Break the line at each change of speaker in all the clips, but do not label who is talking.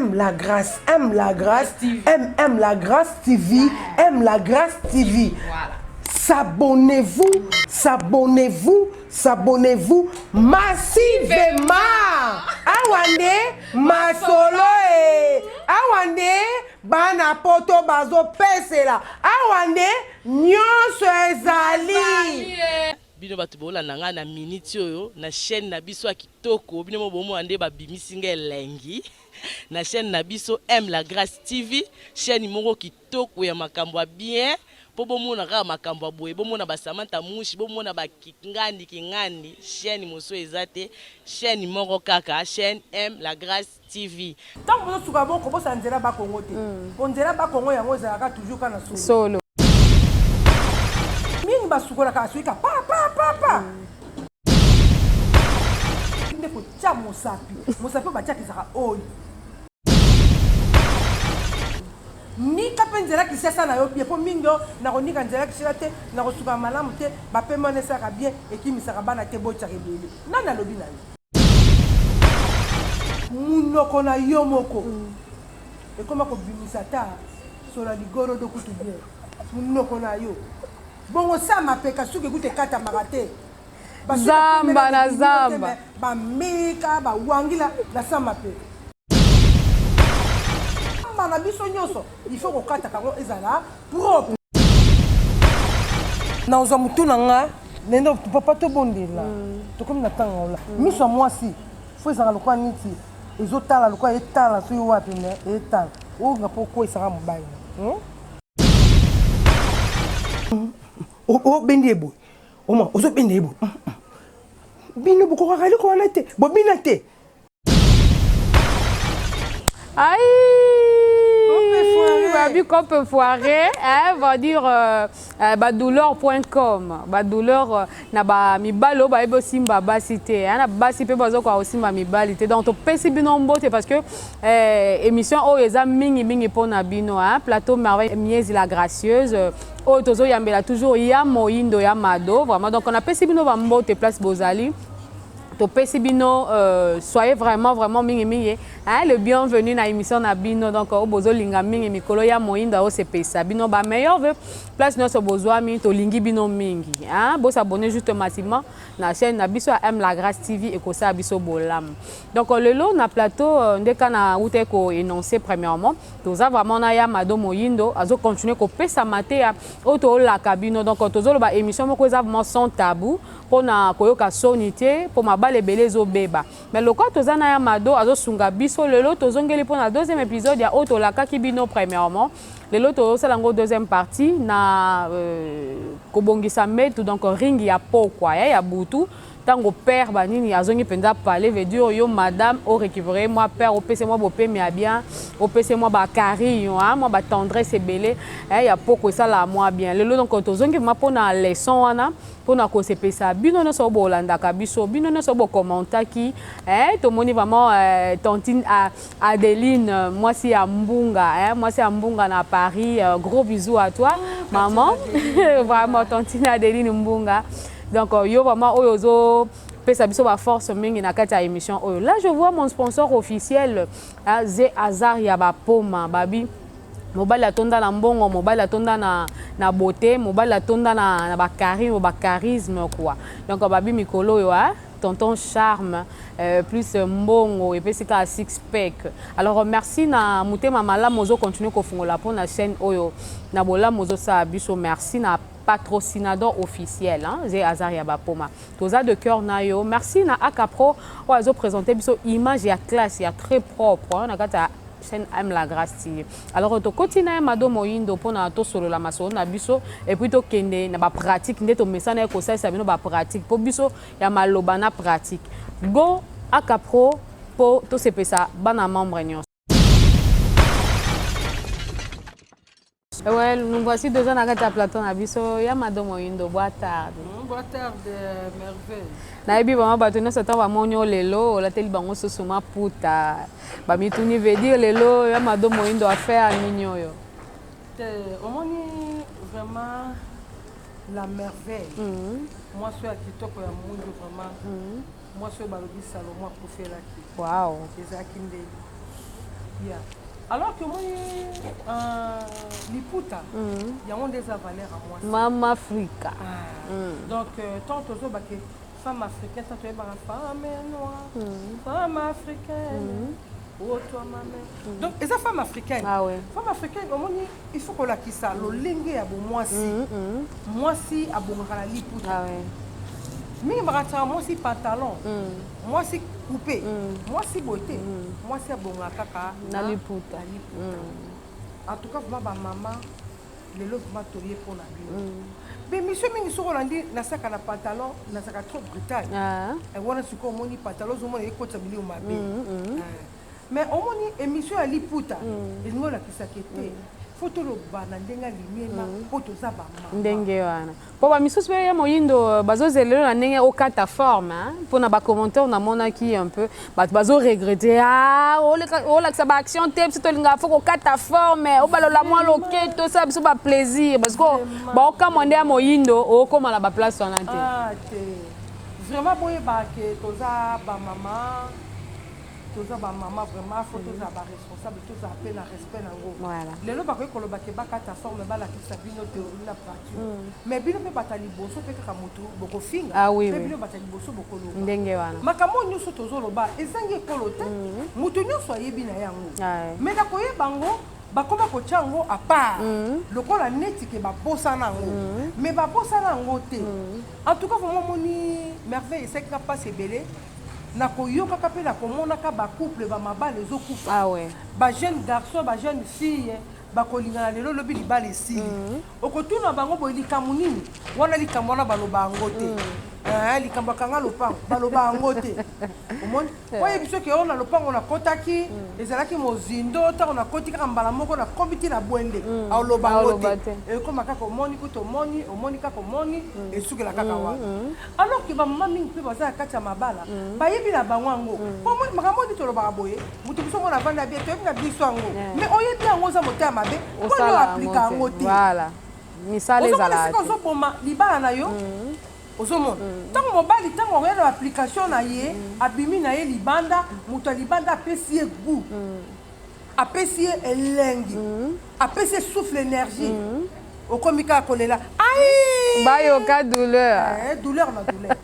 aime la grâce, aime la grâce, aime la grâce TV, aime la grâce TV.
Voilà.
S'abonnez-vous, s'abonnez-vous, s'abonnez-vous massivement. Awande masolo awande bana poto bazo pesela awande nyonso ezali.
Bino batu bolanda nga na minute oyo na chaîne na biso ya kitoko bino bomo ande babimisi nga elengi na chaîne na biso aime la grâce TV chaîne moko kitoko ya makambo ya bien po bomona kaka makambo ya boye bomona basamanta mushi bomona bakingandi kingandi chaîne moso ezate chaîne moko kaka chaîne aime la grâce TV.
Tant que vous avez commencé à dire ba Congo te on dirait ba Congo yango ezalaka toujours kana
solo
mingi basukola ka suika pa ndeko cha mosapi bachakisaka oyo nika mpe nzela kisesa na yo bie mpo mingi o nakonika nzela kisesa te nakosuka malamu te bapema nesaka bien ekimisaka bana te botyaka ebele nani alobi na yo munoko na yo moko ekoma kobimisa ta sola ligoro do kutu bien munoko na yo bongo sa mapeka suki ekute ekatamaka te
zamba na zamba
bameka bawangila na sa mapeka na biso nyonso il faut kokata kango ezala propre na oza mutu na nga nende papa tobondela tokomi na ntango ola miso ya mwasi fo ezala lokola niti ezotala lokola etala soki wapi me etala oyoka mpo okwesaka mobali obendi ye boye oma ozobenda ye boye bino bokokaka eloko wana te bobina te
Babi qu'on peut foirer, va dire badouleur.com. Badouleur na ba mibalo ba ebo simba basité, na basi pe bazo kwa osimba mibalité. Donc to pesi bino mbote parce que émission o eza mingi pona bino plateau merveille miezi la gracieuse. O tozo yambela toujours ya moindo ya mado vraiment donc on a pesi bino ba mbote place Bozali. To pesi bino soyez vraiment mingi le bienvenu na émission na bino donc o bozo linga mingi mikolo ya moinda o se pesa bino ba meilleur vœu place no so bozwa mi to lingi bino mingi bo s'abonner juste massivement na chaîne na biso aime la grâce TV et ko sa biso bolam donc le lot na plateau ndeka na ute ko énoncer premièrement toza vraiment na ya mado moindo azo continuer ko pesa matea o to la kabino donc tozo ba émission moko za vraiment sans tabou pona koyoka sonité pour ma bale belé zo beba mais le quoi toza na ya mado azo sunga biso lelo tozongeli pour la deuxième épisode ya auto la kakibino premièrement lelo to salango deuxième partie na kobongisa metu donc ring ya pokwa ya butu tango père banini azongi penda parler veut dire yo madame au récupérer moi père au PC moi bopé mais bien au PC moi ba cari moi ba tendresse belé ya poko ça la moi bien lelo donc tozongi ma pona leçon wana pona ko se pesa bino no so bolanda ka biso bino no so bo commenta ki to moni vraiment tontine Adeline moi si à Mbunga moi si à Mbunga na Paris gros bisous à toi maman vraiment tontine Adeline Mbunga. Donc, yo vraiment oyozo pesa biso ba force mingi na kati ya émission oyo. Là, je vois mon sponsor officiel Zé Azar ya ba poma babi. Mobile atonda na mbongo, mobile atonda na beauté, mobile atonda na ba charisme quoi. Donc babi mikolo yo tonton charme plus mbongo et puis c'est à six pack. Alors merci na mutema mala mozo continuer ko fungola pour na chaîne oyo. Na bola mozo sa biso merci na patrocinador officiel Zé Azar ya bapoma toza de cœur na yo merci na Akapro oazo présenter biso image ya classe ya très propre na kata chaîne aime la grâce TV. Alors to continue mado moindo pona to solo la maso na biso et puis to kende na ba pratique ndeto mesana ko sa bino ba pratique po biso ya maloba na pratique go Akapro po to se pesa bana membre nyos. Ouais, nous voici déjà dans la plateau Abisso. Ya madame Moindo, boa tarde.
Boa tarde, merveille.
Na ebi ba batuna sata ba monyo lelo, la teli bango sosuma puta. Ba mituni veut dire lelo ya madame Moindo a fait à minyo yo.
On moni vraiment la merveille. Moi je suis à Kitoko ya Moindo vraiment. Moi je suis balobi Salomon pour faire la qui.
Wow.
Ezakinde. Yeah. Alors que moi, Liputa, il y a des valeurs à moi.
Maman Africa.
Donc, tant que femme africaine, tant que femme noire, femme africaine. Oh, toi, ma mère. Donc, et ça, femme africaine.
Ah ouais.
Femme africaine, il faut qu'on la quitte ça. Le lingue à bon moi si à bon la Liputa.
Ah ouais.
Mais moi si pantalon, moi si coupé, moi si beauté, moi si bon kaka
na Liputa.
En tout cas, ma maman, les lots m'a tourné pour la vie. Mais monsieur Mingi sur Hollandi, n'a pas de pantalon, n'a pas trop brutal. Et voilà ce qu'on m'a dit pantalon, on m'a dit qu'on s'habille au mabé. Mais au moins émission à Liputa, il m'a dit ça qui était. Photo lo bana ndenga limiema photo za ba mama
ndenge wana po ba misusu pe ya moyindo bazozelelo na ndenge okata forme pour na ba commentaire on a monaki un peu bazo regretter olakisa ba action te biso tolinga faut okata forme obalola mwa loketo ça biso ba plaisir parce que ba okamwande ya moyindo okoma la ba place wana te
vraiment boye ba ke toza ba mama toza ba mama vraiment faut toza ba responsable toza appel na respect nango
voilà
lelo ba ko koloba ke ba kata forme ba la kisa bino théorie na pratique mais bino pe batali boso pe kaka moto boko finga
ah oui
pe bino batali boso boko lo
ndenge wana
makambo nyuso tozo loba ezangi kolote moto nyuso ayebi na yango mais na koyeba ngo bakoma kochango à part lokola neti ke babosa nango mais babosa nango te en tout cas vraiment moni merveille c'est que pas sebele na koyoka ka pe na komona ka ba couple ba mabale ezokufa
ah ouais
ba jeune garçon ba jeune fille ba kolingana lelo lobi libala esili okotuna bango boye likambo nini wana likambo wana baloba yango te likambo kanga lopango baloba yango te omoni oye biso ke ona lopango na kotaki ezalaki mozindo ntango na koti kaka mbala moko na komiti na bwende aloba yango te ekoma kaka omoni kuta omoni kaka omoni esukela kaka wana alors ke bamama mingi mpe baza na kati ya mabala bayebi na bango yango makambo nini tolobaka boye moto biso mona avandi ya bie toyebi na biso yango mais oyebi yango oza motema mabe oyo aplika yango te
misala ezala
te ozoboma libala na yo ozomona ntango mobali ntango okoya na application na ye abimi na ye libanda moto ya libanda apesi ye goût apesi ye elengi apesi ye souffle énergie okomi kaka kolela ai
bayoka douleur
douleur na douleur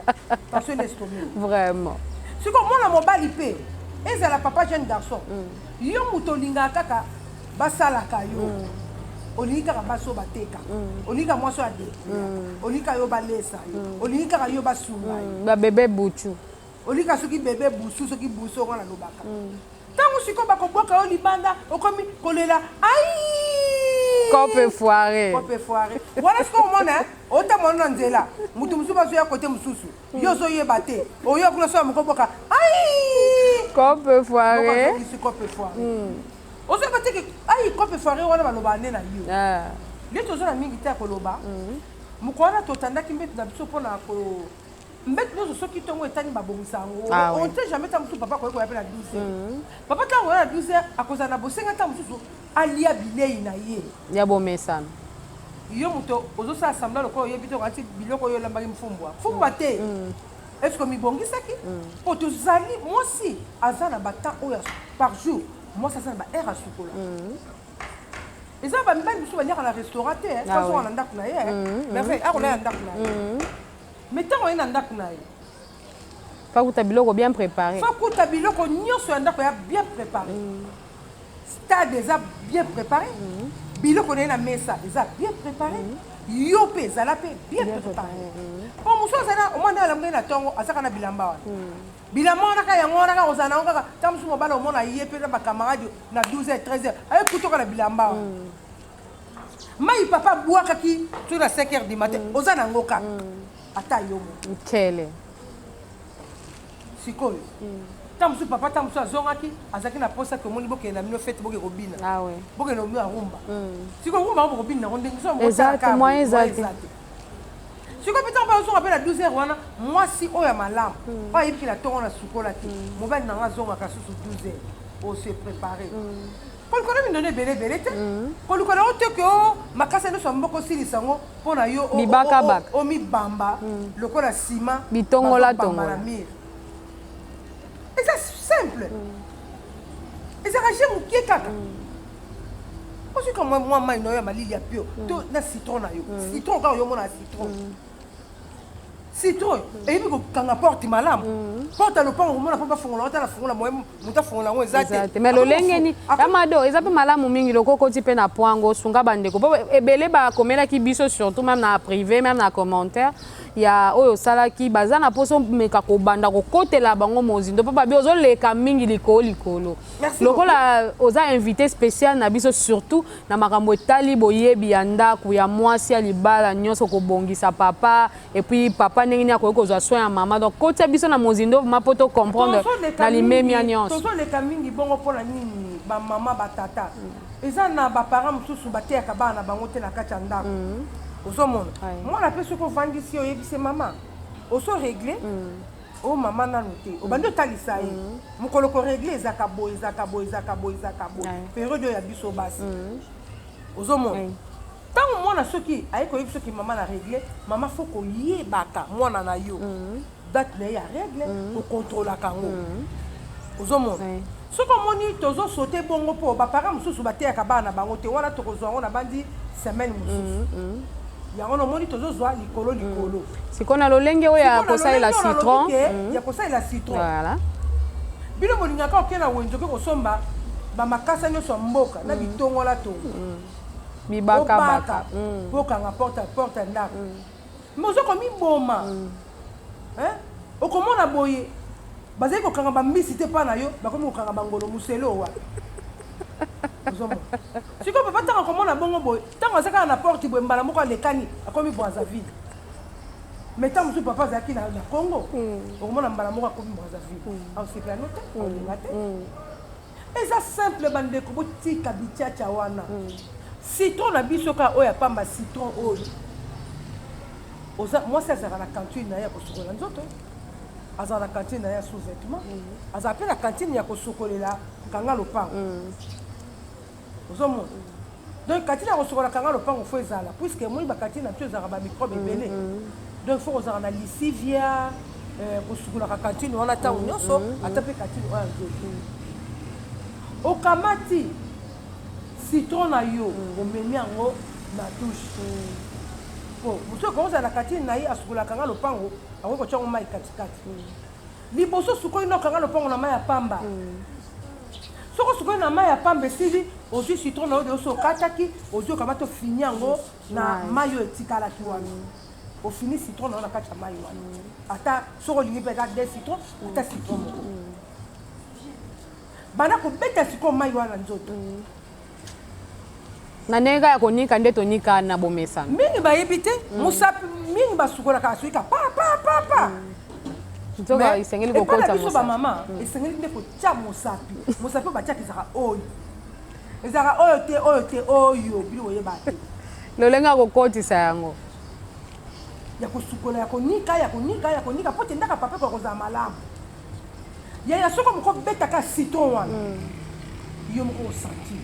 parce que l'estomac
vraiment
siko mwana mobali mpe ezala papa jeune garçon yo moto olingaka kaka basalaka yo olingi kaka baso bateka olingi kaka mwasi ade olingi kaka yo balesa yo olingi kaka yo basunga yo
babebe butu
olingi kaka soki bebe busu soki busu ongo nalobaka ntango sikoyo bakobwaka yo libanda okomi kolela ai
cope foire
wana sikoyo omona otamona na nzela moto mosusu bazoya kote mosusu yo ozoyeba te oyo kuna soya mokobwaka ai
cope foire
ozoyeba teke ai cope foire wana baloba nde na yo nde toza na mingi te ya koloba moko wana totandaki mbeto na biso mpona mbeto nyonso soki ntongo etani babongisa yango on te jamais ntango mosusu papa akoki koya mpe na 12 papa ntango oya na 12 akozala na bosenga ntango mosusu alia bilei na ye
ya bomesana
yo moto ozosala sambla lokola oyebi te okati biloko oyo olambaki mfumbwa te estce mibongisaki mpo tozali mwasi aza na batemps oyo par jour mwasi aza na baheure asukola eza bamibali mosusu baliaka na restaurant te façon na ndako na ye merveille akolaya na ndako na ye mais ntango oye na ndako na ye
fakuta biloko bien préparé
fakuta biloko nyonso ya ndako ya bien préparé stade eza bien préparé biloko na ye na mesa eza bien préparé yo mpe ezala mpe bien préparé po mosu azala omwana alambai na ntongo azaka na bilamba wana bilamba wana kaka yango wana kaka ozala nango kaka ntango mosusu mobala omona ye mpe na bakamarade na 12h 13h aye kutoka na bilamba wana mai papa abwakaki soki na 5h du matin oza nango kaka ata yo mo
nkele
sikoyo ntango mosusu papa ntango mosusu azongaki azalaki na posa ke omoni bokende na bino fete boke kobina bokende omio ya rumba sikoyo rumba ngo bokobina nango ndenge so
moyen eza te
sikoyo mpe ntango mpe azonga mpe na 12h wana mwasi oyo ya malamu po ayebiki na ntongo na sukola te mobali nango azongaka susu 12h ose préparé kolikola mindone ebele te kolikola o te ke o makasi nyonso ya mboka osilisa yango mpo na yo omibamba lokola nsima
bitongola
na mire eza simple ezaka je mokie kaka osi ka mwa mai na yo ya malili ya pio to na citron na yo citron kaka oyomona na citron citron eyebi kokanga porte malamu porte ya lopango komona mpo bafongola ota na fongola moto afongola yango eza te
mais lolengeni amado eza mpe malamu mingi loko okoti mpe na poango osunga bandeko mpo ebele bakomelaki biso surtout même na privé même na commentaire ya oyo osalaki baza na mposo meka kobanda kokotela bango mozindo mpo babi ozoleka mingi likolo lokola oza invité spécial na biso surtout na makambo etali boyebi ya ndako ya mwasi ya libala nyonso kobongisa papa et puis papa ndenge nini akoki kozwa soin ya mama donc kotia biso na mozindo mpo to comprendre na limemi ya nyonso
tozoleka mingi bongo mpona nini bamama batata eza na baparent mosusu bateyaka bana na bango te na kati ya ndako ozomona mwana mpe soki ovandisi yo oyebise mama oso regle o mama nanu te obandi otalisa ye mokolo koregle ezaka boye periode oyo ya biso basi ozomona ntango mwana soki aye koyebi soki mama na regle mama fo koyebaka mwana na yo date na ye ya regle okontrolaka yango ozomona soki omoni tozosote bongo mpo baparent mosusu bateyaka bana na bango te wana tokozwa yango na bandi semaine mosusu yango nomoni tozozwa likolo
sikoyo na lolenge oyo ya kosalela citron
ya kosalela citron bino bolingaka oke na wenze oke kosomba bamakasa nyonso ya mboka na bitongola tongo
bibaka
okanga porte ya ndako me ozokomiboma okomona boye bazali kokanga bambisi te mpa na yo bakomi kokanga bangolo muselo wa sikoyo papa ntango akomona bongo boye ntango azakaka na porte boye mbala moko alekani akomi Brazzaville mais ntango mosusu papa azalaki na Congo okomona mbala moko akomi Brazzaville aosepelano te aolinga te eza simple bandeko botika bitiatia wana citron na biso kaka oyo apamba citron oyo mwasi azalaka na cantine na ye ya kosukolela nzoto azala na cantine na ye ya sous-vêtement azala mpe na cantine ya kosukolela kanga lopango ozomona donc cantine ya kosukolela kanga lopango fo ezala puisque emoni bacantine na biso ezalaka bamicrobe ebele donc fo kozala na lisivia kosukolaka cantine wana ntango nyonso ata mpe cantine oyo ya nzoto okamati citron na yo omemi yango na douche po mosu okozala na cantine na ye asukolaka nga lopango akoki kotia yango mai katikati liboso sukoyi nokanga lopango na mai ya pamba soko sukoyi na mai ya pamba esili ozwi citron na yo de oso okataki ozwi okamati ofini yango na mai oyo etikalaki wana ofini citron na yo na kati ya mai wana ata soko olingi mpe eza de citron ata citron moko banda kobeta sikoyo mai wana nzoto
na ndenge ya konika nde tonika na bomesana
mingi bayebi te mosapi mingi basukolaka aswika pa
nzoka isengeli kokota
biso bamama esengeli nde kotia mosapi mosapi oyo batiaka ezalaka oyo te oyo bili oyeba te
lolenge ya kokotisa yango
ya kosukola ya konika po te ndaka papa kokozala malamu yaya soko moko betaka citron wana yo moko osanti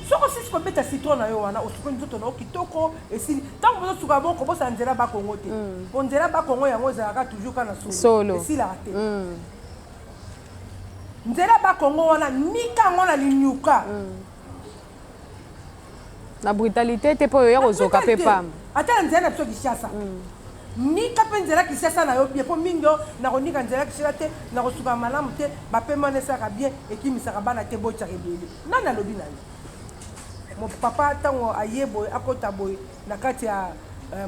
soko sisi kobeta citron na yo wana osukoli nzoto na yo kitoko esili ntango bozosuka bongo kobosala nzela bakongo te po nzela bakongo yango ezalaka toujours ka na solo esilaka te nzela bakongo wana nika yango na linyuka
na brutalité te mpo oyo ya kozoka mpe pamba
ata na nzela na biso kishasa nika mpe nzela kishasa na yo bien mpo mingi yo nakonika nzela kishasa te nakosuka malamu te bapema wana esaka bien ekimisaka bana te botyaka ebele nani alobi na yo mon papa ntango aye boye akota boye na kati ya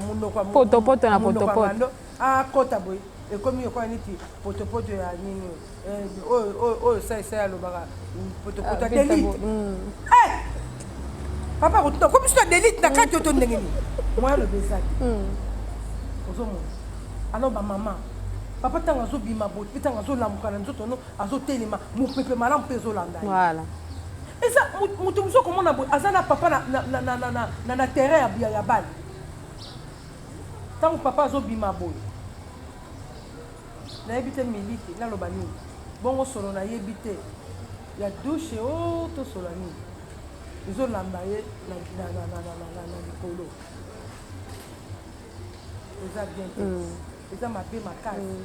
monoko
potopoto na potopoto
akota boye ekomi yokoya neti potopoto ya nini oyo sa alobaka potopoto ya delite papa kotuta komi so ya delite na kati yo to ndenge nini moya alobi eza te ozomona alors bamama papa ntango azobima boye mpe ntango azolamuka na nzoto no azotelema mopepe malamu mpe ezolanda ye eza moto mosu okomona boye aza na papa na terrain ya bale ntango papa azobima boye nayebi te miliki naloba nini bongo solo nayebi te ya dushe o tosola nini ezolamba ye na likolo eza bien te eza mabe makasi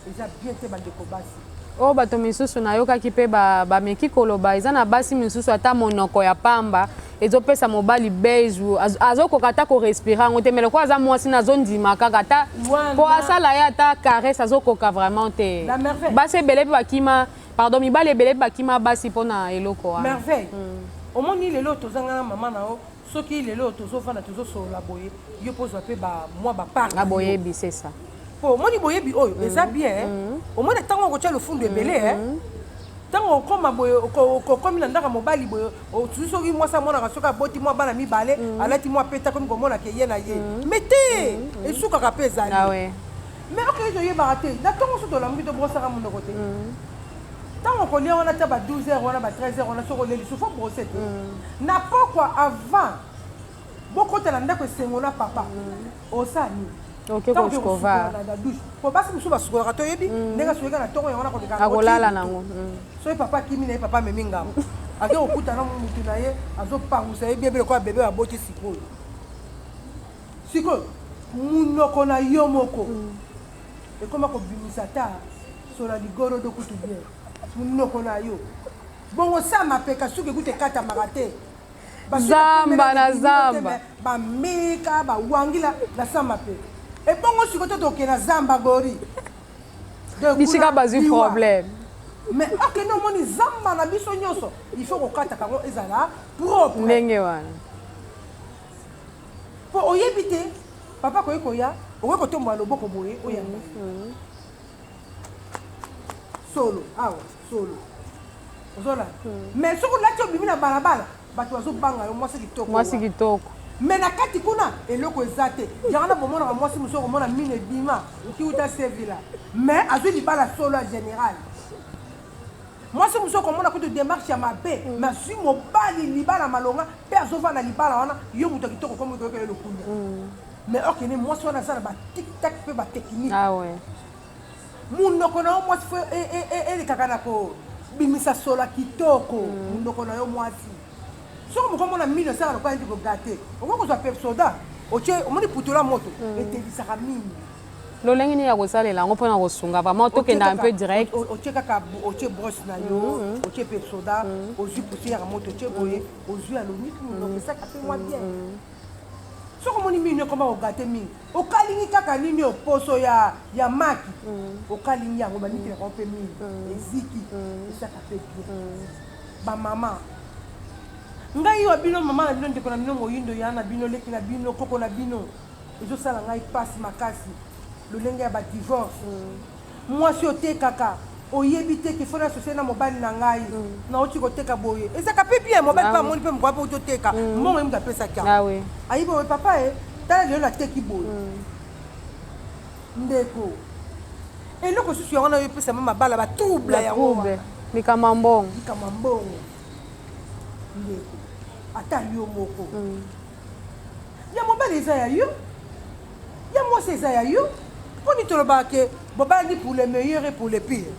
eza bien te bandeko basi
Oh bato misusu nayokaki pe bameki koloba eza na basi misusu ata monoko ya pamba ezopesa mobali beju azokoka ata korespire yango te mais lokwa aza mwasi nazondima kaka ata po asala ye ata caresse azokoka vraiment te basi ebele mpe bakima pardon mibali ebele mpe bakima basi mpona eloko wana
merveille omoni lelo tozanga na mama na yo soki lelo tozofanda tozosolola boye yo mpozwa mpe mwa bapart
aboyebi c'est ça
omoni boyebi oyo eza bien omoni ntango okotya lofundu ebele ntango okoma boye okomi na ndaka mobali boye otuzi soki mwasi amonaka soki aboti mwa bana mibale alati mwa peta komi komonaka ye na ye me te esukaka mpe ezali mais okei toyebaka te na ntongo so tolambi tobrosaka monoko te ntango okolia wana tia ba 12 heures wana ba 13 heures wana soki oleli sofo brose te na pokwa avant bokotela ndako esengo na papa osani po basi mosusu basukolaka toyebi ndenge asukeka na ntongo yango na
kolekaakolala nango
soki papa akimi na ye papa amemi ngambo ake kokutana mutu na ye azopangusa ye biebele koya bebe baboti sikoyo sikoyo munoko na yo moko ekoma kobimisa ta sola ligoro dokutu bien munoko na yo bongo sama peka suki ekuti ekatamaka te
zamba na zamba
bameka bawangila na samba pe ebongo siko to tokende na zamba gori
bisika bazwi problème
mais akende omoni zamba na biso nyonso il faut kokataka yango ezala propre
ndenge wana
po oyebi te papa koyi koya okoki kotombola loboko boye oyamba solo awa solo ozola mais soki olati obimi na balabala bato bazobanga yo mwasi
kitoko
mais na kati kuna eloko eza te yango na bomonaka mwasi mosusu okomona mine ebima okiuta sevila mais azwi libala solo ya général mwasi mosusu okomona kutu démarche ya mabe mais azwi mobali libala malonga mpe azovanda libala wana yo moto ya kitoko komi toyokele lokunya mais okende mwasi wana aza na batiktak mpe bateknike munoko na yo mwasi fo elekaka na kobimisa solo ya kitoko munoko na yo mwasi soki mokomona mino esala lokola neti kogate okoki kozwa pepsoda omoni putola moto etelisaka mini
lolenge nini ya kosalela yango mpona kosunga vraiment tokenda un peu direct
otie kaka otie brosse na yo otie pepsoda ozwi poussière ya moto otie boye ozwi aloniki monoko esaka mpe mwa bien soki omoni mino ekoma kogate mingi okalingi kaka nini oposo ya maki okalingi yango banikinaka mpe mingi eziki esaka mpe bien bamama ngai yo bino mama na bino ndeko na bino moyindo ya na bino leki na bino koko na bino ezosala ngai pasi makasi lolenge ya badivorce mwasi otekaka oyebi te ke fona asocie na mobali na ngai nauti koteka boye ezaka mpe bien mobali mpe amoni mpe mokwa mpe ototeka mbongo ye moto apesaki ayibi oye papa e tala lelo nateki boye ndeko eloko susu yango na yo epesama mabala batrouble yango
likama mbongo
ndeko ata yo moko ya mobali eza ya yo ya mwasi eza ya yo mponi tolobaka ke bobali pour le meilleur et pour le pire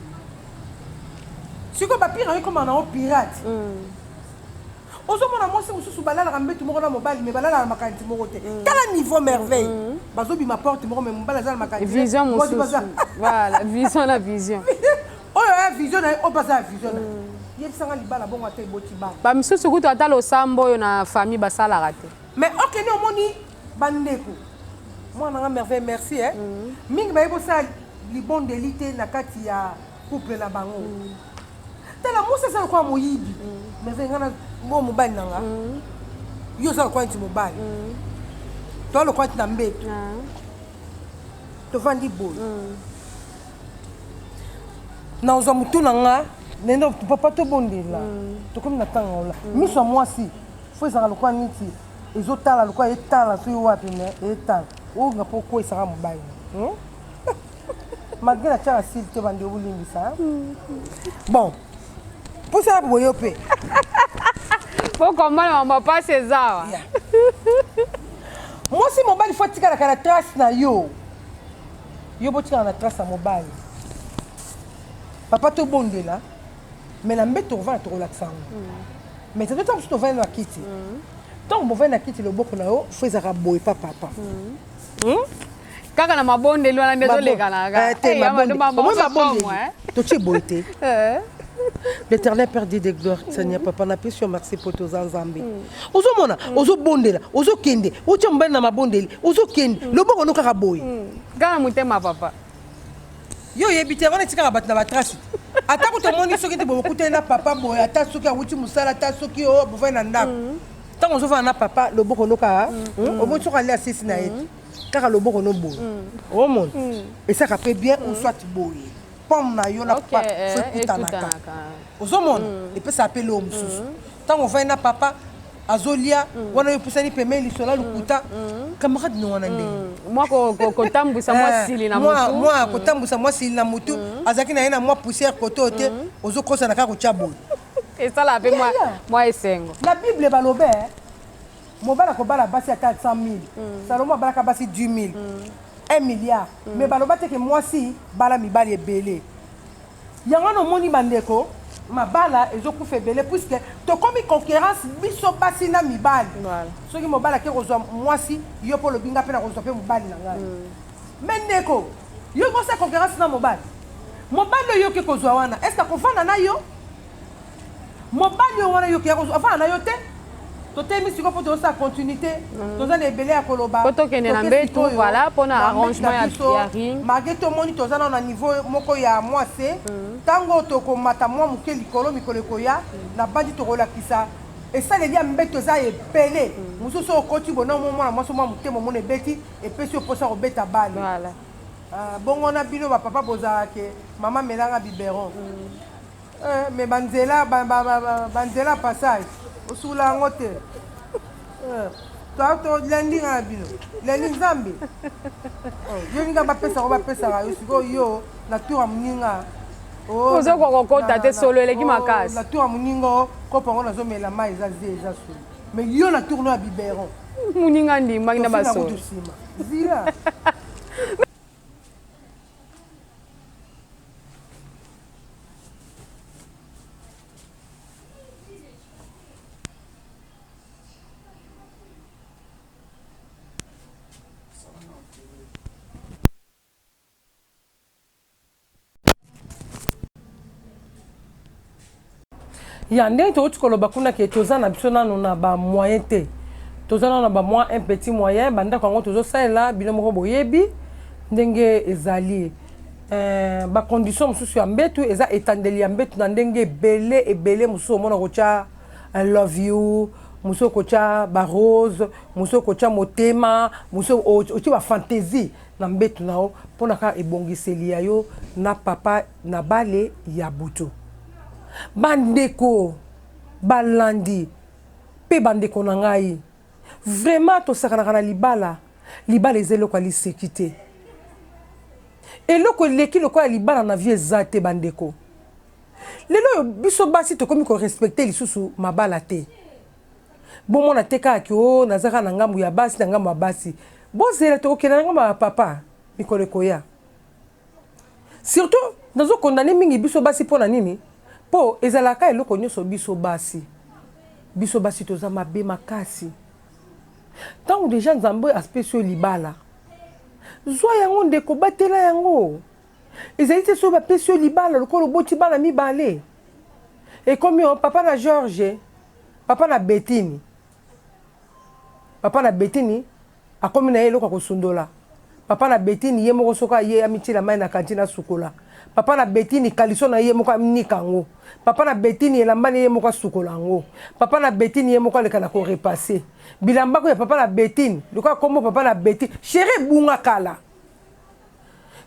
sikoyo bapire yango ekoma nango pirate ozomona mwasi mosusu balalaka mbetu moko na mobali me balalaka na makanisi moko te tala niveau merveille bazobima porte moko me mobali aza na
makanisivision mosusu voilà vision na vision
oyo ya vision na ye oyo baza ya vision na yebisanga libala bongo ata eboti bana
bamisusu kutu ata losambo oyo na famille basalaka te
mais okende omoni bandeko mwana nga merveille merci mingi bayebi osala libondeli te na kati ya couple na bango tala mwasi eza lokola moyibi merveille nga na mo mobali na nga yo oza lokola neti mobali toa lokola neti na mbeto tovandi boye nazwa motu na nga nende papa tobondela tokomi na ntango ola miso ya mwasi fo ezalaka lokola neti ezotala lokola etala soki wapi me etala oyoka mpo okwesaka mobali malgré na tiaka sili te bandi obolimbisa bon mposala boyo mpe
po komana mapasi ezawa
mwasi mobali fo atikalaka na trace na yo yo botikala na trace ya mobali papa tobondela me na mbe tokovanda tokolakisa yango mais tata mosusu tovandi na kiti ntango bovandi na kiti loboko na yo fo ezalaka boye pa papa
Kaka na mabondeli wana désolé kana.
Te mabondeli. Tochi boité. L'Éternel Père dit de gloire, Seigneur Papa, n'a plus sur merci pour tous ensemble. Ozo mona, ozo bondela, ozo kende, ozo mbena na mabondeli, ozo kende, le bon ono kaka boy.
Kana mutema papa.
Yo yebite wana tika batna batrasu. Ata ko to moni soki te bo kutena papa boy, ata soki awuti musala, ata soki o bo na ndako. Tant ozo va na papa, le bon ono kaka, o bon soki ali asisi na ye. Kaka le bon ono boy. O mon. Et ça fait bien ou soit boy. Pomme na yo na papa faut kutanaka ozomona et puis ça appelle homme sous tant on va na papa azolia wana yo pusani peme lisola lukuta camarade no wana ndenge
moi ko tambusa moi sili na mutu
moi ko tambusa moi sili na mutu azaki na yena moi poussière kotote ozokosa na ka ko chabo
et ça la pe moi esengo
la bible balobe mobala ko bala basi ata 100,000 Salomon bala ka basi 10,000 1 milliard. Mais baloba te que moi si bala mi bali ebele. Yango no moni bandeko ma bala ezoku fe belé puisque to comme concurrence biso basi na mi bali.
Voilà.
So ki mo bala ke kozwa moi si yo po lo binga pe na kozwa pe mo bali na ngai. Mais ndeko yo ko sa concurrence na mo bali. Mo bali yo ke kozwa wana est-ce que ko fana na yo? Mo bali yo wana yo ke kozwa fana na yo te? Totemi siko po to sa continuité toza na ebele ya koloba
poto kene na mbetu voilà pona arrangement ya ring
mageto moni toza na niveau moko ya mwase tango to ko mata mwa muke likolo mikolo koya na bandi to kolakisa esaleli ya mbeto eza ebele mosusu okoti bona mwana mwasi mwa mutemo mona ebeti epesi oposa kobeta bale
voilà
bongo na bino bapapa bozala ke mama melanga biberon mais banzela passage osula yango te to lendi nga na bino lendi nzambe yo ninga bapesaka yo sikoyo yo na tour ya moninga
ozokwa kokota te solo eleki makasi
na tour ya moninga kopo yango nazomela mai eza ze eza solo mais yo na tour no ya biberon
moninga ndimbaki na basolo
zila ya ndenge tokoti koloba kuna ke toza na biso nano na bamoyen te toza nano na bamoyen un petit moyen bandako yango tozosalela bino moko boyebi ndenge ezali bacondition mosusu ya mbetu eza etandeli ya mbetu na ndenge ebele mosusu omona kotya I love you mosusu kotya barose mosusu kotya motema mosusu otya bafantaisie na mbetu na yo mpona kaka ebongiseli ya yo na papa na bale ya butu bandeko balandi pe bandeko na ngai vraiment tosakanaka na libala eza eloko ya liseki te eloko eleki lokola libala na vie eza te bandeko lelo oyo biso basi tokomi korespecte lisusu mabala te bomona te kaka o nazaka na ngambu ya basi na ngambu ya basi bozela tokokende na ngambu ya papa mikolo ekoya surtout nazokondane mingi biso basi mpo na nini po ezalaka eloko nyonso biso basi toza mabe makasi ntango deja nzambe aspesi oyo libala zwa yango ndeko batela yango ezali te so bapesi oyo libala lokola oboti bana mibale ekomi o papa na George papa na Betini akomi na ye eloko akosundola papa na Betini ye moko soka ye amitiela mai na kantina sukola papa na Betini kaliso na ye moko amnika yango papa na Betini elambani ye moko asukola yango papa na Betini ye moko aleka na korepase bilambako ya papa na Betini lokola kombo papa na Betini chere bunga kala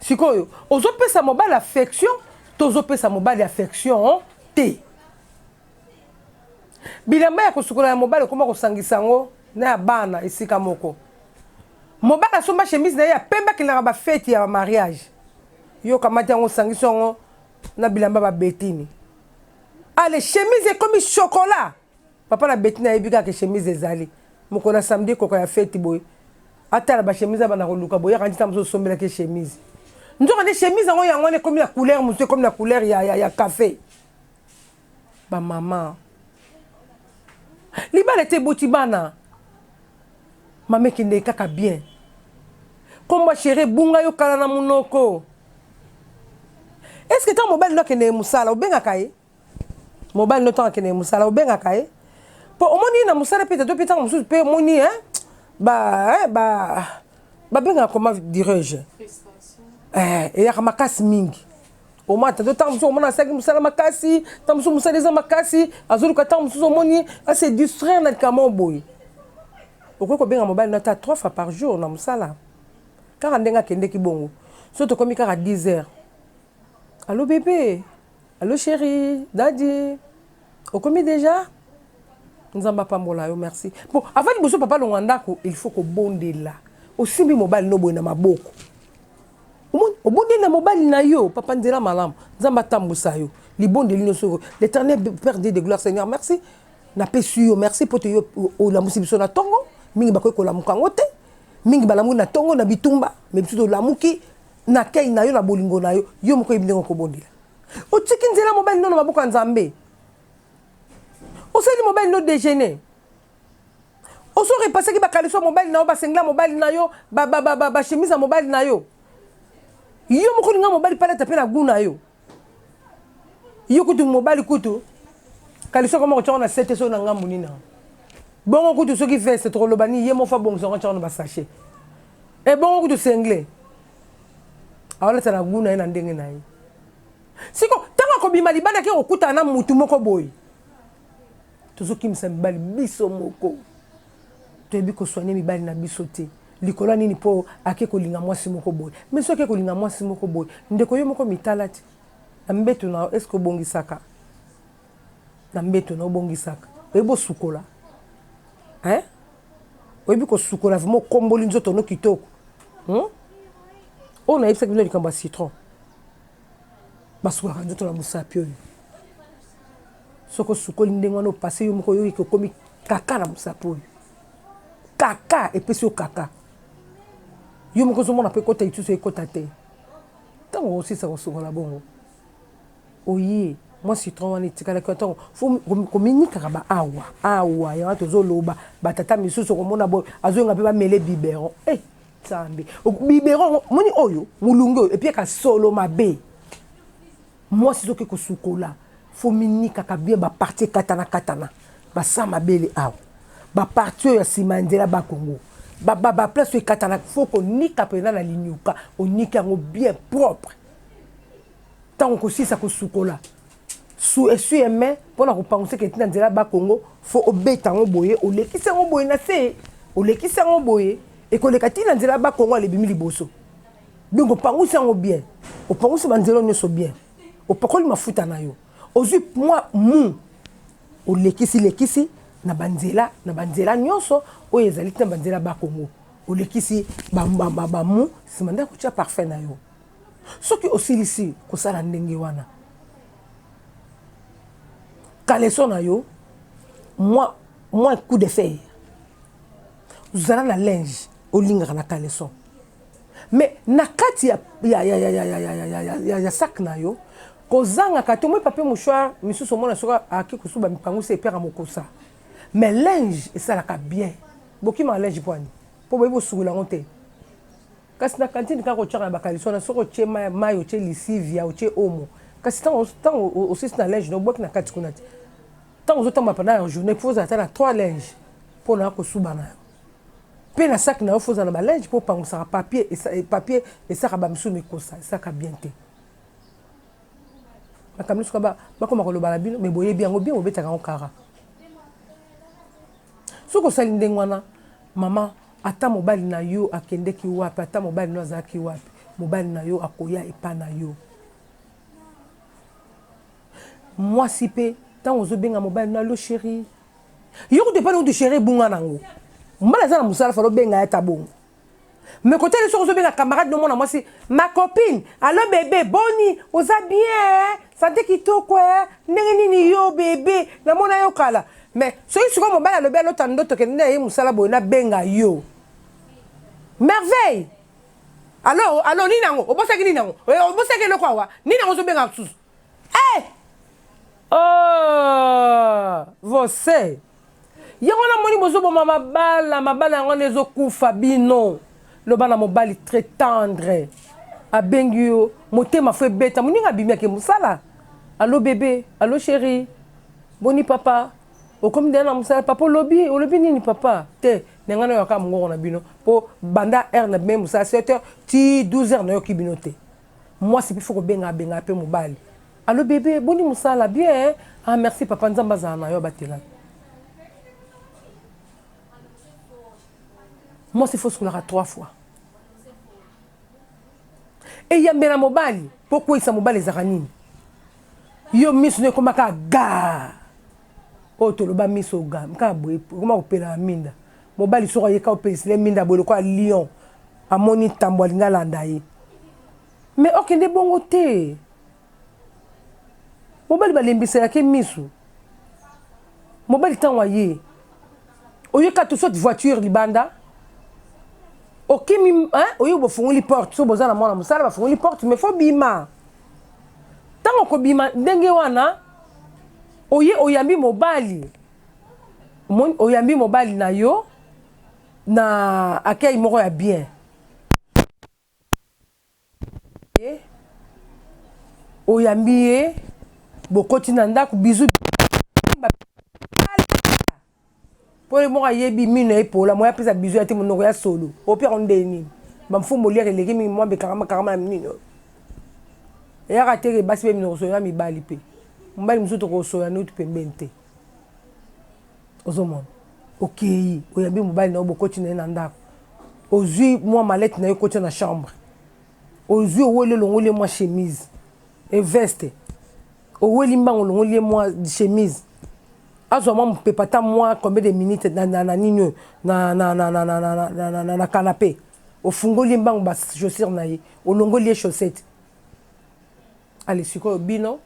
sikoyo ozopesa mobali affection tozopesa mobali affection te bilamba ya kosukola ya mobali okoma kosangisa yango na ya bana esika moko mobali asomba chemise na ye ya pembe akendaka bafeti ya mariage yo kamati yango osangisi yango na bilamba babetini ale chemise ekomi chokola papa na Betini ayebi kaka chemise ezali mokolo na samedi koko ya feti boye atala bachemise abana koluka boye akandi ta mosusu osombelaki chemise nzoka nde chemise yango yango wana ekomi na couleur mosusu ekomi na couleur ya café bamama libala ete eboti bana mama ekende kaka bien Comme chérie, bunga yo kala na munoko. Est-ce que ton mobile no kene musala obenga kai? Mobile no ton kene musala obenga kai? Po omoni na musala pete to pete musu pe moni benga comment dirais-je? Et ya makasi mingi. Au moins tant de musu omona saki musala makasi, tant musu musala eza makasi, azulu ka tant musu omoni a se distraire na kamo boy. Pourquoi ko benga mobile no ta 3 fois par jour na musala? Car ndenga kende ki bongo. So to komi kaka 10 heures. Allô bébé, allô chérie, daddy. Au commis déjà? Nous en pas yo, merci. Bon, avant de bosser papa longandako, il faut que bonde là. Aussi mi mobile no boy na maboko. Au bonde na mobile na yo, papa ndela malam. Nzamba tambusa yo. Li bonde li no so. L'Éternel Père Dieu de gloire Seigneur, merci. Na pesu yo, merci pour te yo o la musibiso na tongo. Mingi bakoy ko la mukangote. Mingi balamu na tongo na bitumba, mais biso la muki. Na kei na yo na bolingo na yo yo moko ibingo ko bondela o tiki nzela mobile no na maboka nzambe o seli mobile no déjeuner o so repasser ki bakaliso mobile na yo basengla mobile na yo ba chemise mobile na yo yo moko linga mobile pala tapé na guna yo yo kutu mobile kutu kaliso ko moko na 7 so na ngambu nina bongo kutu soki fait c'est trop lobani ye mo fa bongo so na ba sachet et bongo kutu sengle awala tana guna ina ndenge na ye siko tanga ko bima libana ke okuta na mutu moko boy tozoki msambali biso moko toyebi ko soigner mibali na biso te likola nini po ake ko linga mwasi moko boy mais soki ko linga mwasi moko boy ndeko yo moko mitala ti na mbeto na est-ce que bongisaka na mbeto na bongisaka ebo sukola oyebi ko sukola vraiment komboli nzoto no kitoko on a eu ça qui vient du camba citron. Basouka quand tu la moussa pio. Soko suko lindengo no passé yo moko yo iko komi kaka na moussa pio. Kaka et puis sur kaka. Yo moko zo mona pe kota itu so ekota te. Tango aussi ça resoko la bongo. Oye, moi citron wani tikala ko tango faut communiquer ba awa ya to zo loba batata misusu ko mona bo azo nga pe ba mele biberon. Sambi biberon moni oyo mulungo et puis ka solo mabe moi si zoke ko sukola faut minika ka bien ba partie katana ba sama bele aw ba partie ya simandela ba Congo ba place katana faut ko nika pena na linyuka on nika ngo bien propre tant ko si ça ko sukola sous aimé pour na ko penser que tina ndela ba Congo faut obeta ngo boye o lekisa ngo boye na se o lekisa ngo boye et que les katines nzela ba Congo les bimili boso donc opangu sango bien opangu se banzelo nyoso bien opakoli mafuta na yo ozu moi mu o lekisi na banzela nyoso o ezali na banzela ba Congo o lekisi ba mu simanda ko tia parfait na yo soki osilisi ko sala ndenge wana kaleso na yo moi coup de fer vous allez la linge au linga na caleçon mais na kati ya sac na yo kozanga ka to moi papier mouchoir misusu mona soka aki kusuba mipangu se pera mokosa mais linge et ça la ka bien boki ma linge poani po boyebo sugula ngote kasi na cantine ka ko tshaka ba caleçon na soko tche mayo tche lisivia o tche omo kasi tant aussi na linge no boki na kati kunati tant aux autres pendant la journée faut attendre 3 linge pour na ko suba na pe na sac na faut na ba linge pour pango ça papier et ça ba msu mikosa ça ka bien te na kamliso ka ba koma ko lo bala bino mais boye bien obeta ka okara soko sali ndengwana mama ata mobali na yo akende ki wapi ata mobali no azaki wapi mobali na yo akoya epa na yo moi si pe tant ozo benga mobali na lo chérie yo ko te pas de chérie bunga nango mbala za na musala falo benga ya tabongo mais côté les ozo benga camarade no mona moi si ma copine allo bébé boni oza bien santé kitoko ndenge nini yo bébé na mona yo kala mais soki siko mobali alobi alota ndoto ke nde ye musala boye na benga yo merveille allo nini yango obosaki nini yango obosaki eloko awa nini yango ozobenga susu você yango na moni bozoboma mabala yango nde ezokufa bino le bana mobali très tendre abengi yo motema fo beta moninga bimia ke musala allo bébé allo chéri boni papa okomi dena musala papa olobi nini papa te nengana yo ka mongoko na bino po banda heure na même musala 7h ti 12h na yo ki bino te moi c'est plus faut ko benga pe mobali allo bébé boni musala bien ah merci papa nzamba za na yo batela moi c'est faut skola 3 fois et yambela mobali pourquoi isa mobali za nini yo miso ne komaka ga o to loba miso ga mka boye koma opela minda mobali soko yeka opesile minda boye ko lion amoni tambo lingala ndai mais okende bongo te mobali balembisela ke miso mobali tanwa ye oyeka to sorte voiture libanda okimi hein oyo bofungoli porte so bozana mwana musala bafungoli porte mais faut bima tango ko bima ndenge wana oye oyambi mobali oyambi mobali na yo na akei moko ya bien oyambi ye bokoti na ndako bizu po mo ayebi mino epola mo ya pesa bizu ya te monoko ya solo au pire on deni bamfumo lire leki mi mo be karama mino ya ratere basi be mino so ya mi bali pe mbali musuto ko so ya nutu pembeni te ozomona okei oyambi mobali na obokoti na ndako ozwi moi mallette na yo koti na chambre ozwi owele longole moi chemise et veste oweli mbango longole moi chemise azwa mwa mpepata mwa combien de minutes na nini na canapé ofungoli mbango ba chaussure na ye olongoli ye chaussette allez sikoyo bino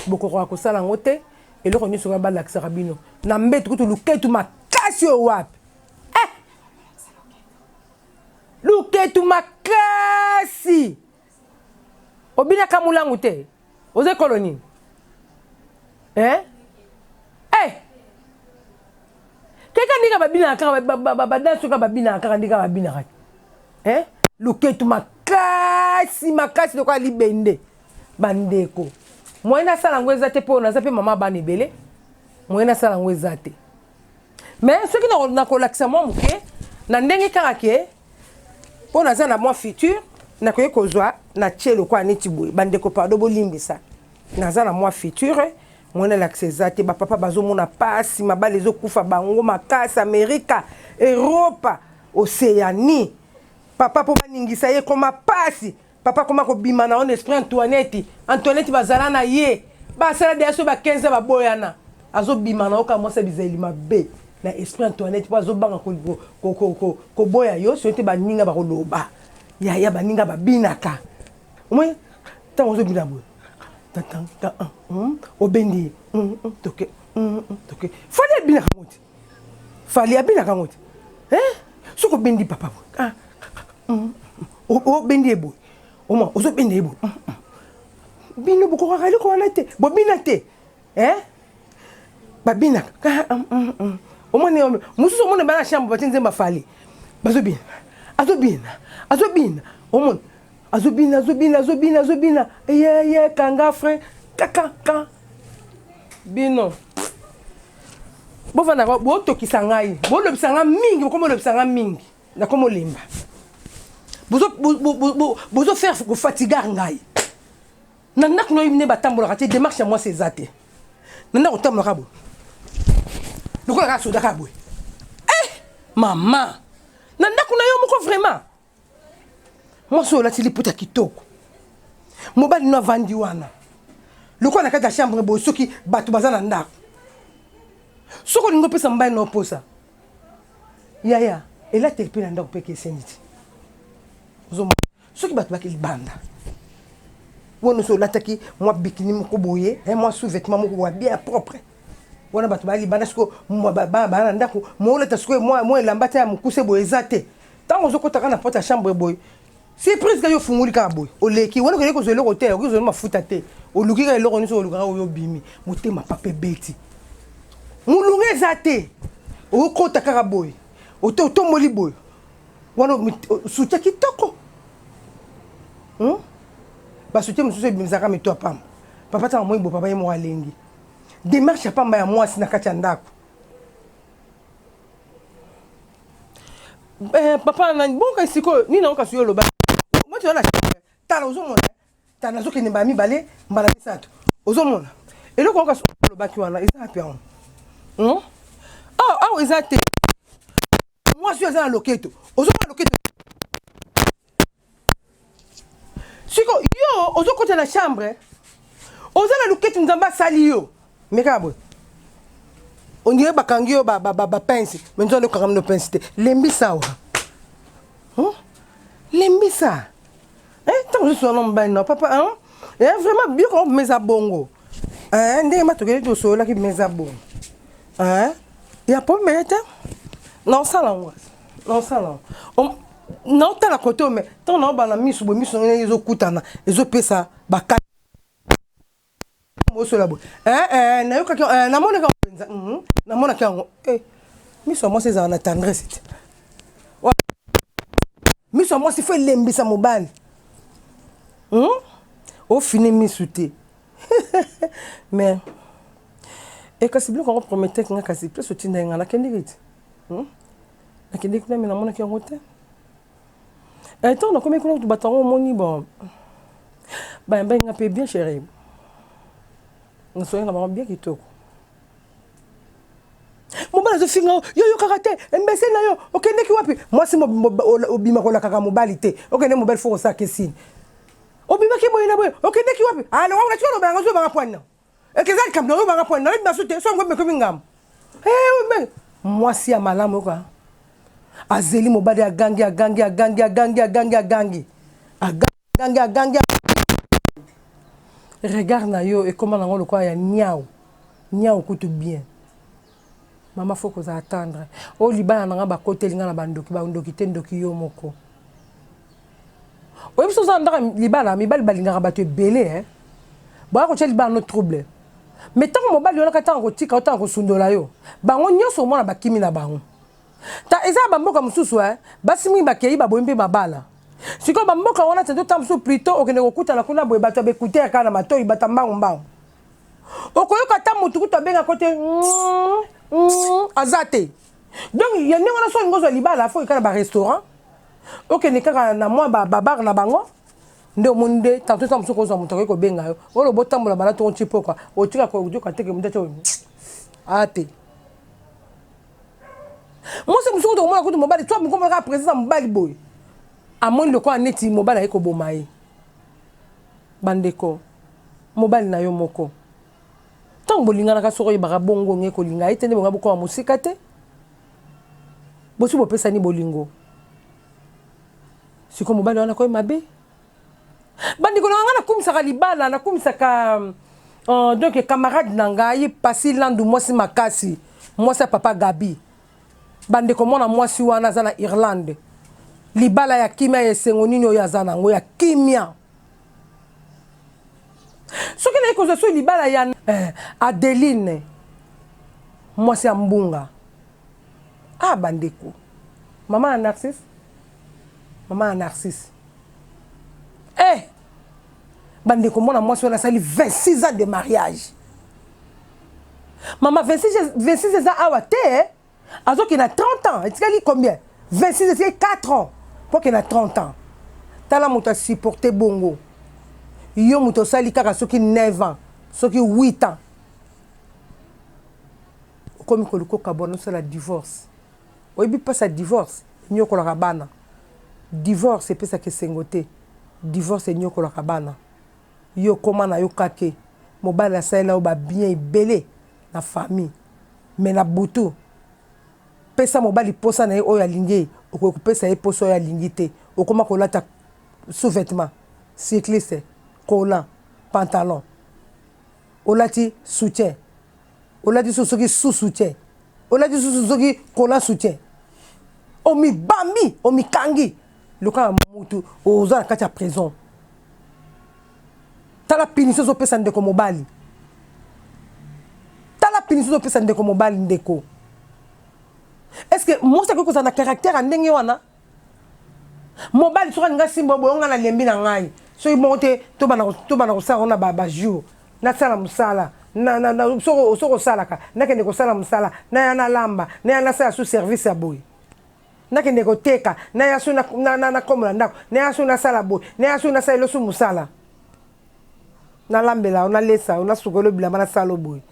bokoko kosala ngo te eloko nyonso balakisaka bino na mbetu kutu luketu makasi oyo wapi luketu makasi obinaka mulangu te oze koloni keka ndika babina kaka badanso ka babina kaka ndika babina kaka luketu makasi lokola libende bandeko moyen nasala ngo eza te mpo naza mpe mama bana ebele moyen nasala ngo eza te mais soki nakolakisa mwa moke na ndenge kaka ke mpo naza na mwa futur nakoki kozwa na tie lokola neti boye bandeko pardo bolimbisa naza na mwa futur moyen nalakisa eza te bapapa bazomona pasi mabale ezokufa bango makasi amerika eropa océanie papa mpo baningisa ye koma pasi papa koma kobima na on esprit Antoinette bazala na ye basala deya so ba 15 baboyana azobima na oka mwasa bizali mabe na esprit Antoinette po azobanga koboya yo so te baninga bakoloba ya baninga babinaka omwe tango ozobina boye obendi toke fali abinaka ngoti fali abinaka ngoti soko bendi papa obendi eboye oma ozobende eboye bino bokokaka liko wana te bobina te babinaka omone mosusu omone bana chambre bati nzemba fali bazobina azobina omone azobina ye kanga frère kaka bino bovanda botokisa ngai bolobisa nga mingi bokomi olobisa nga mingi nakomi olemba bozo faire kofatigar ngai na ndako na yo mine batambolaka te démarche ya mwasi eza te na ndako otambolaka boye lokola kaka sodaka boye mama na ndako na yo moko vraiment mwasi oyo olati liputa kitoko mobali no avandi wana lokola na kati ya chambre boye soki bato baza na ndako soki olingi opesa mobali na oposa yaya elateli mpe na ndako mpe keseni te ozomona soki bato baki libanda wana so olataki mwa bikini moko boye mwa sous-vêtement moko boye bien propre wana bato bali libanda siko bana na ndako mooleta sikoyo mwa elamba te ya mokuse boye eza te ntango ozokotaka na porte ya chambre boye surprise kaka yo ofungoli kaka boye oleki wana okende kozwa eloko te okozwa mafuta te oluki kaka eloko nyonso olukaka oyo obimi motema papa ebeti molunga eza te okota kaka boye otomboli boye wana soutien kitoko ba soutien mususu ebimizaka mito apamba papa tanga moi bo papa ye mo alengi démarche ya pamba ya mwasi na kati ya ndako papa na bonka sikoyo nini naoka suyo loba moi tu wana tala ozomona tala nazokende ba mibale mbala misato ozomona eloko naoka suyo lobaki wana eza api yango awa eza te mwasi oyo aza na loketo ozomona loketo siko yo ozokota na chambre oza na loketo nzambe asali yo meka boye ondire bakangi yo bapense me nzambe okanga mino pense te lembisa awa lembisa ntango ozosu wana mobali na papa vraiment biloko meza bongo ndenge matokeli tosololaki meza bongo ya pombe te naosala ngo naosala naotala kote ome ntango naobana miso boye miso ngene ezokutana ezopesa bakati osola boye nayokaki namonaka mpenza namonaki yango miso ya mwasi ezala na tendresse te miso ya mwasi fo elembisa mobali ofini miso te mais kasi biloko yango prometeke nga kasi place otinda ye nga nakendeki te nakendeki kuna me namonaki yango te ntango nakomi kuna kutu bato yango omoni bon bayambai nga mpe bien chéri nasoki na bango bien kitoko mobali azofinga yo yokaka te embese na yo okendeki wapi mwasi obima kolakaka mobali te okende mobali fo kosaka esini obimaki boye na boye okendeki wapi alongo natiki olobanga ozobanga pwani na ekeza likambo na oyobanga pwani na oyebi baso te so yango mekomi ngambo mwasi ya malamu yoka azeli mobali agangi regard na yo ekoma nango lokola ya niao kutu bien mama faut koza attendre o libala nanga bakoteli nga na bandoki te ndoki yo moko oyebi so oza ndaka libala mibali balingaka bato ebele boya kotia libala no trouble mais ntango mobali yonaka ntango kotika otanga kosundola yo bango nyonso omona bakimi na bango ta eza bamboka mosusu basi mingi bakei baboyi mpe mabala sikoyo bamboka wana tendo ta mosusu plutôt okende kokutana kuna boye bato abekutere kaka na matoi bato mbangombango okoyoka ata motu kutu abengako te aza te donc ya ndenge wana so olingi ozwa libala fo ekala barestaurant okende kaka na mwa babar na bango nde omoni nde tanto ta mosusu kozwa moto akoki kobenga yo olobo otambola bala to onti pokwa otika koyoka teke motu ate ate mwasi mosusu kutu komona kutu mobali to mokomaka présence mobali boye amoni lokola neti mobali aye koboma ye bandeko mobali na yo moko ntango bolinganaka soko oyebaka bongo nge kolinga ye te nde bonga bokoba mosika te bosi bopesani bolingo siko mobali wana koye mabe bandeko na nga nakumisaka libala nakumisaka donc camarade na ngai pasi landu mwasi makasi mwasi ya papa Gabi bandeko mwana mwasi wana aza na Irlande libala ya kimia ya esengo nini oyo aza nango ya kimia soki nayi kozwa so libala ya Adeline mwasi ya mbunga bandeko mama ya Narcisse bandeko mwana mwasi wana asali 26 ans de mariage mama 26 eza awa te azoki na 30 ans etikali combien 26 etikali 4 ans po ke na 30 ans tala moto asupporte bongo yo moto osali kaka soki 9 ans soki 8 ans okomi kolikoka bona osala divorce oyebi mpasa divorce enyokolaka bana divorce epesaka esengo te divorce enyokolaka bana yo koma na yo kake mobali asalela yo babien ebele na famille me na butu pesa mobali posa na ye oyo alingi ye okoki kopesa ye posa oyo alingi te okoma kolata sous-vêtement cycliste collant pantalon olati soutien olati soki sous-soutien olati soki collant soutien omibambi omikangi lokola mutu oza na kati ya prison tala punition ozopesa ndeko mobali tala punition ozopesa ndeko mobali ndeko est-ce que mwasi akoki kozala na caractère ya ndenge wana mobali soka nga simbo boyonga na lembi na ngai soki bongo te tobana kosala ona bajour nasala mosala soko osalaka nakende kosala mosala naya nalamba naya nasala su service ya boye nakende koteka naya su nakomola ndako naya su nasala boye naya su nasala elo su mosala nalambela nalesa nasukolo bilamba nasala boye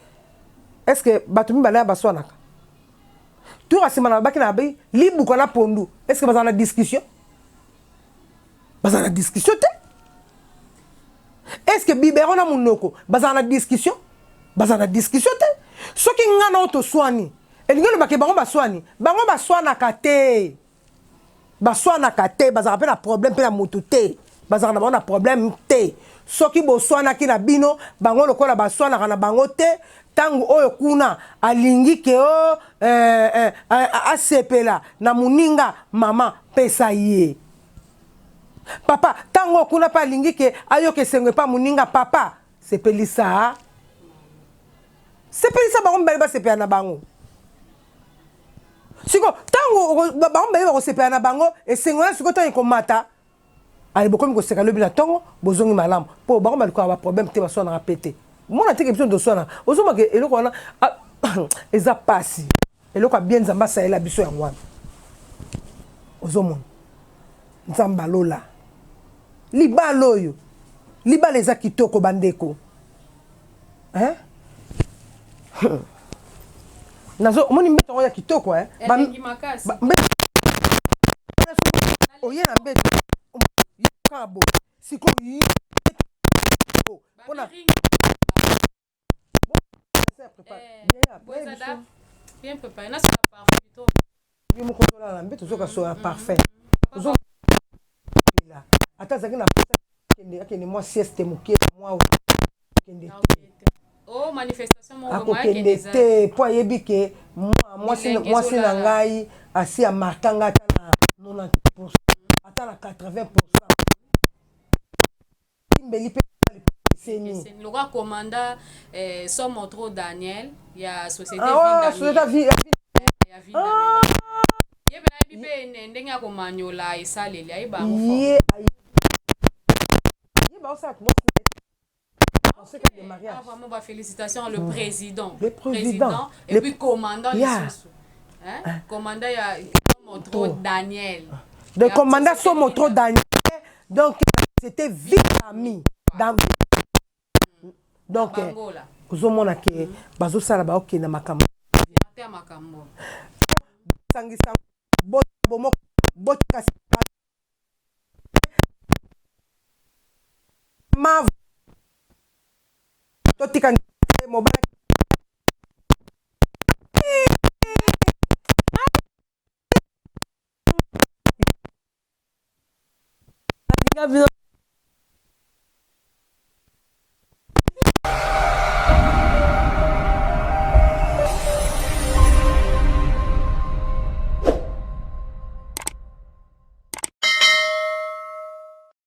est-ce que bato mibale ya baswanaka tour asima na babaki na babe libuka na pondu est-ce que baza na discussion te est-ce que bibero na munoko baza na discussion te soki nga na oto swani elingi lobake bango baswanaka te bazaka mpe na problème mpe na motu te bazaka na bango na problème te soki boswanaki na bino bango lokola baswanaka na bango te tango oyo kuna alingi ke o asepela na moninga mama pesa ye papa tango kuna pa alingi ke ayoka esengo epa moninga papa sepelisa bango mibale basepela na bango siko tango bango mibale bakosepela na bango esengo na siko ntango ekomata ale bokomi koseka lobi na ntongo bozongi malamu mpo bango balikola baproblème te baswanaka pete mona teke biso ndoswanaka ozomaka eloko wana eza pasi eloko ya bien nzambe asalela biso yango wana ozomona nzambe alola libala oyo libala eza kitoko bandeko omoni mbeto yango ya kitoko oye na mbeto kabo sikoyo mpona
bien préparé na sala parfum
yo moko ozolala mbe tozoka soya parfum ata azalaki na akende mwa sieste moke mwa akokende te mpo ayebi ke mwasi na ngai asi amarkanga ata na 90% ata na 80%. Mbeli pe
le commandant Somo trop Daniel il y a société
vie
ye bena bibe ndenge ya komanyola esaleli ayiba vraiment ba félicitations le président et puis commandant commandant ya Somo trop Daniel
le commandant Somo trop Daniel donc c'était vitami donc ozomona ke bazosala baokende makambo sangisa botika mavu totika mobala